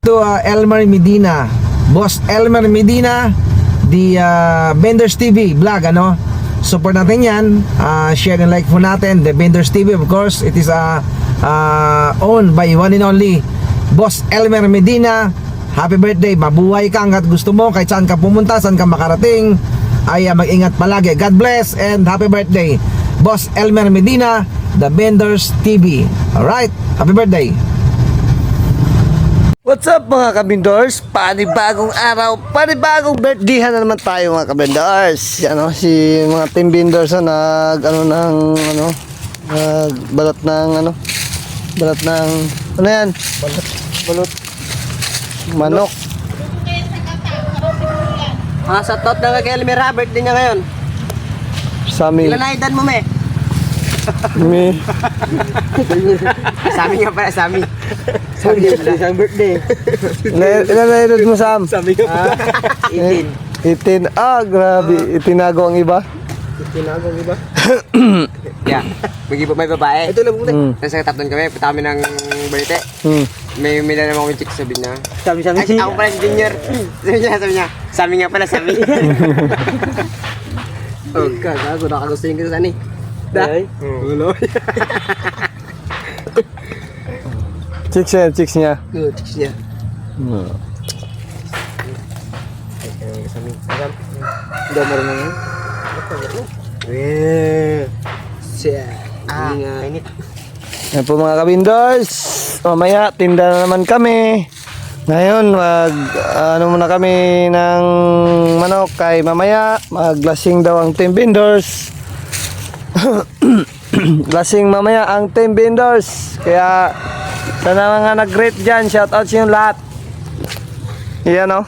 To Elmer Medina, Boss Elmer Medina, the Vendors TV vlog, ano. Support natin yan, share and like po natin the Vendors TV. Of course, it is owned by one and only Boss Elmer Medina. Happy birthday, mabuhay ka hanggat gusto mo, kahit saan ka pumunta, saan ka makarating, ay mag-ingat palagi. God bless and happy birthday, Boss Elmer Medina, the Vendors TV. Alright, happy birthday. What's up mga kabindors? Panibagong araw, panibagong birthday na naman tayo mga kabindors. Yan o, si mga team bindors balot ng ano yan? Balot manok. Sa tot na kay Elmer, birthday niya ngayon. Sami. Ilan na edad mo, me? Sami nga pala, Sami. Sami nga pala. Isang birthday. Ilan na edad mo, Sam? Sami nga pala. 18. Ah, grabe. Itinago ang iba. Tinagong iba? Yeah. May babae. Ito lang muna. Tapos nakatapon kami, punta kami ng balite. May naman akong chick, sabi niya. Sami. Ay, ako pala si Junior. Sabi niya. Sami nga pala, Sami. Oh, gago. Nakagustuhin ko sa Sani. Ay? Wala. Chicks niya. Chicks niya. Hindi ako marunong yun. Init. Yan po mga kabindors. Mamaya, tinda na naman kami. Ngayon, muna kami ng manok kay mamaya. Maglasing daw ang team bindors. Lasing mamaya ang team bindors. Kaya, sa mga nag-rate dyan, shoutout sa inyo lahat. Yan o.